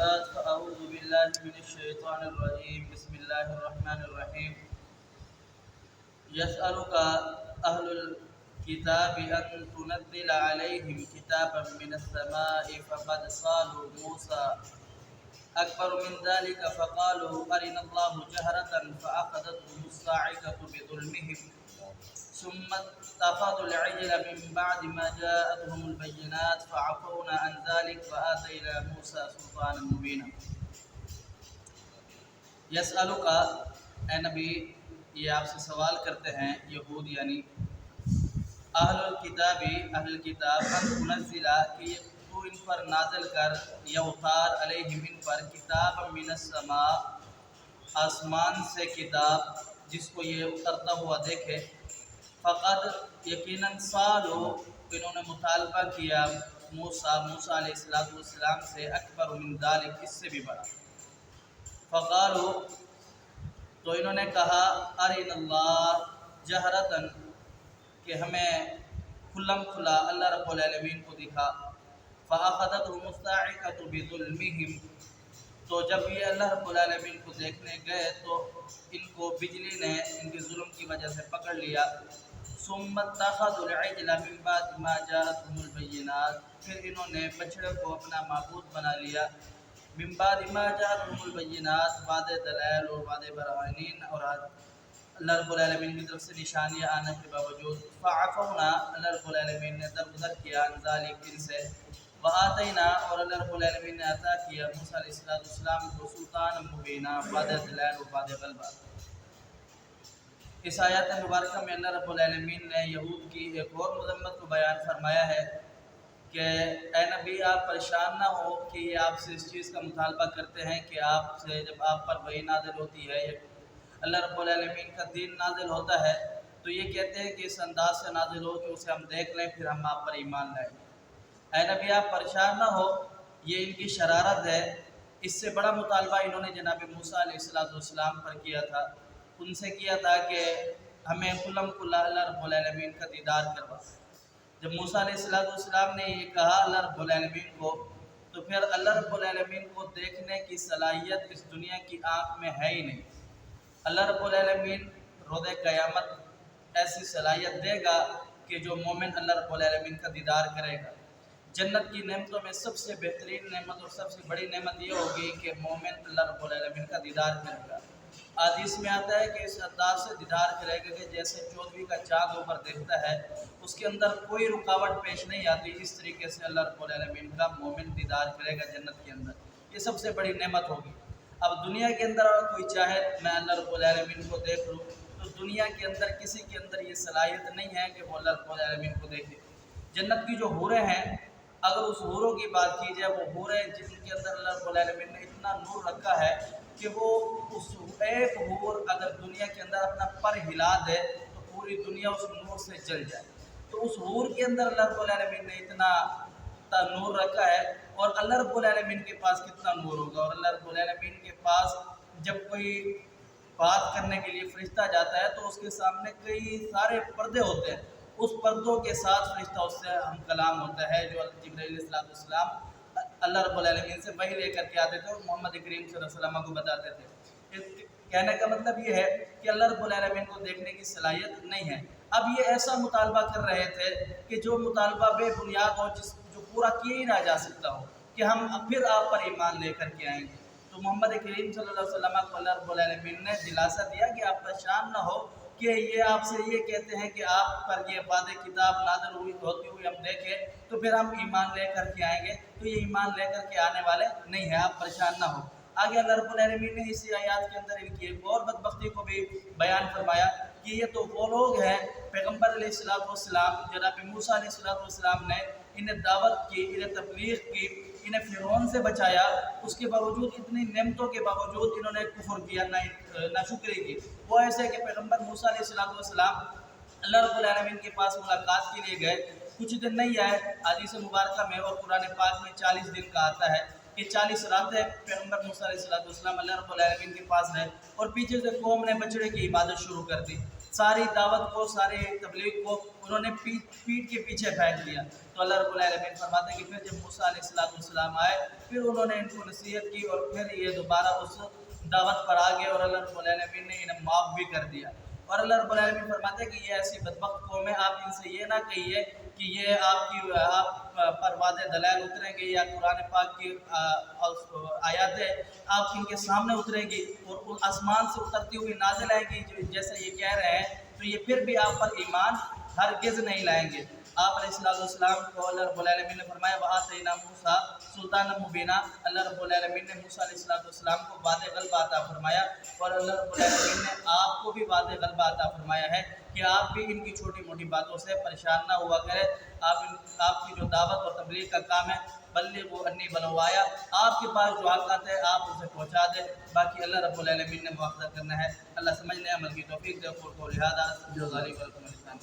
بعد فأعوذ بالله من الشيطان الرجيم بسم الله الرحمن الرحيم يسألك أهل الكتاب أن تنزل عليهم كتابا من السماء فقد سألوا موسى أكبر من ذلك فقالوا أرنا الله جهرة فأخذتهم الصاعقة بظلمهم ثم اتخذوا العجل من بعد ما جاءتهم البينات فعفونا عن ذلك وآتينا موسى سلطانا مبينا. یسألک اے نبی، یہ آپ سے سوال کرتے ہیں یہود یعنی اہل الکتابی اہل کتاب ان تنزلہ کہ تو ان پر نازل کر یا اتار علیہم ان پر کتاب من السماء آسمان سے کتاب جس کو یہ اترتا ہوا دیکھے. فقد یقیناً سالو انہوں نے مطالبہ کیا موسیٰ علیہ السلام سے اکبر من ذالک اس سے بھی بڑا. فقالو تو انہوں نے کہا ارنا اللہ جہرتاً کہ ہمیں کھلم کھلا اللہ رب العالمین کو دکھا. فأخذتهم الصاعقة بظلمهم تو جب یہ اللہ رب العالمین کو دیکھنے گئے تو ان کو بجلی نے ان کے ظلم کی وجہ سے پکڑ لیا. ثم اتخذوا العجل من بعد ما جاءتهم البينات پھر انہوں نے بچڑے کو اپنا معبود بنا لیا. من بعد ما جاءتهم البينات بعد دلائل اور بعد براہین اور اللہ رب العالمین کی طرف سے نشانیاں آنے کے باوجود. فعفونا اللہ رب العالمین نے درگزر کیا عن ذلک ان سے. وآتینا اور اللہ رب العالمین نے عطا کیا موسیٰ علیہ السلام کو سلطان مبینہ بعد دلائل و بعد غلبہ. اس آیات مبارکہ میں اللہ رب العالمین نے یہود کی ایک اور مذمت کو بیان فرمایا ہے کہ اے نبی آپ پریشان نہ ہو کہ یہ آپ سے اس چیز کا مطالبہ کرتے ہیں کہ آپ سے جب آپ پر وحی نازل ہوتی ہے اللہ رب العالمین کا دین نازل ہوتا ہے تو یہ کہتے ہیں کہ اس انداز سے نازل ہو کہ اسے ہم دیکھ لیں پھر ہم آپ پر ایمان لائیں. اے نبی آپ پریشان نہ ہو، یہ ان کی شرارت ہے. اس سے بڑا مطالبہ انہوں نے جناب موسیٰ علیہ السلام پر کیا تھا، ان سے کیا تھا کہ ہمیں کلم کلا اللہ رب العالمین کا دیدار کروا. جب موسیٰ علیہ السلام نے یہ کہا اللہ رب العالمین کو تو پھر اللہ رب العالمین کو دیکھنے کی صلاحیت اس دنیا کی آنکھ میں ہے ہی نہیں. اللہ رب العالمین روز قیامت ایسی صلاحیت دے گا کہ جو مومن اللہ رب العالمین کا دیدار کرے گا. جنت کی نعمتوں میں سب سے بہترین نعمت اور سب سے بڑی نعمت یہ ہوگی کہ مومن اللہ رب العالمین کا دیدار کرے گا. حدیث میں آتا ہے کہ اس انداز سے دیدار کرے گا کہ جیسے 14ویں کا چاند اوپر دیکھتا ہے، اس کے اندر کوئی رکاوٹ پیش نہیں آتی. اس طریقے سے اللہ رب العالمین کا مومن دیدار کرے گا جنت کے اندر. یہ سب سے بڑی نعمت ہوگی. اب دنیا کے اندر اگر کوئی چاہے میں اللہ رب العالمین کو دیکھ لوں تو دنیا کے اندر کسی کے اندر یہ صلاحیت نہیں ہے کہ وہ اللہ رب العالمین کو دیکھے. جنت کی جو حوریں ہیں اگر اس حوروں کی بات کی جائے، وہ حوریں جن کے اندر اللہ رب العالمین نے اتنا نور رکھا ہے کہ وہ اس ایک حور اگر دنیا کے اندر اپنا پر ہلا دے تو پوری دنیا اس نور سے جل جائے. تو اس حور کے اندر اللہ رب العالمین نے اتنا نور رکھا ہے، اور اللہ رب العالمین کے پاس کتنا نور ہوگا. اور اللہ رب العالمین کے پاس جب کوئی بات کرنے کے لیے فرشتہ جاتا ہے تو اس کے سامنے کئی سارے پردے ہوتے ہیں. اس پردوں کے ساتھ فرشتہ اس سے ہم کلام ہوتا ہے جو جبرائیل علیہ السلام اللہ رب العالمین سے وحی لے کر کے آتے تھے اور محمد کریم صلی اللہ علیہ وسلم کو بتاتے تھے. کہنے کا مطلب یہ ہے کہ اللہ رب العالمین کو دیکھنے کی صلاحیت نہیں ہے. اب یہ ایسا مطالبہ کر رہے تھے کہ جو مطالبہ بے بنیاد ہو، جو پورا کیا ہی نہ جا سکتا ہو، کہ ہم پھر آپ پر ایمان لے کر کے آئیں گے. تو محمد کریم صلی اللہ علیہ وسلم کو اللہ رب العالمین نے دلاسا دیا کہ آپ پریشان نہ ہو کہ یہ آپ سے یہ کہتے ہیں کہ آپ پر یہ بعد کتاب نازل ہوتی ہوئی ہم دیکھیں تو پھر ہم ایمان لے کر کے آئیں گے. تو یہ ایمان لے کر کے آنے والے نہیں ہیں، آپ پریشان نہ ہو. آگے اللہ رب العالمین نے اسی آیات کے اندر ان کی ایک اور بدبختی کو بھی بیان فرمایا کہ یہ تو وہ لوگ ہیں پیغمبر علیہ السلام جناب موسیٰ علیہ السلام نے انہیں دعوت کی، انہیں تبلیغ کی، انہیں فرعون سے بچایا، اس کے باوجود اتنی نعمتوں کے باوجود انہوں نے کفر کیا، ناشکری کی. وہ ایسے کہ پیغمبر موسیٰ علیہ السلام اللہ رب العالمین کے پاس ملاقات کے لیے گئے، کچھ دن نہیں آئے. حدیث مبارکہ میں اور قرآن پاک میں 40 دن کا آتا ہے کہ 40 راتیں پیغمبر موسیٰ علیہ السلام اللہ رب العالمین کے پاس رہے اور پیچھے سے قوم نے بچڑے کی عبادت شروع کر دی. ساری دعوت کو، ساری تبلیغ کو انہوں نے پیٹ کے پیچھے پھینک دیا۔ تو اللہ رب العالمین فرماتے ہیں کہ پھر جب موسیٰ علیہ السلام آئے، پھر انہوں نے ان کو نصیحت کی اور پھر یہ دوبارہ اس دعوت پر آ گئے اور اللہ رب العالمین نے انہیں معاف بھی کر دیا۔ اور اللہ رب العالمین فرماتے ہیں کہ یہ ایسی بدبخت قوم ہے، آپ ان سے یہ نہ کہیے کہ یہ آپ پر واضح دلائل اتریں گے یا قرآن پاک کی آیاتیں آپ ان کے سامنے اتریں گی اور آسمان سے اترتی ہوئی نازل آئیں گی جیسے یہ کہہ رہے ہیں، تو یہ پھر بھی آپ پر ایمان ہرگز نہیں لائیں گے۔ آپ علیہ السلام کو اللہ رب العالمین نے فرمایا وَآتَيْنَا مُوسَىٰ سُلْطَانًا مُبِينًا، اللہ رب العالمین نے موسیٰ علیہ السلام کو واضح غلبہ عطا فرمایا، اور اللہ رب العالمین نے آپ کو بھی واضح غلبہ عطا فرمایا ہے کہ آپ بھی ان کی چھوٹی موٹی باتوں سے پریشان نہ ہوا کریں۔ آپ کی جو دعوت اور تبلیغ کا کام ہے، بلغوا عنی ولو آیا، آپ کے پاس جو آتا ہے آپ اسے پہنچا دیں، باقی اللہ رب العالمین نے مواخذہ کرنا ہے۔ اللہ سمجھنے عمل کی توفیق دے، قول کو لہٰذا جو ذالک ولکم الاسلام۔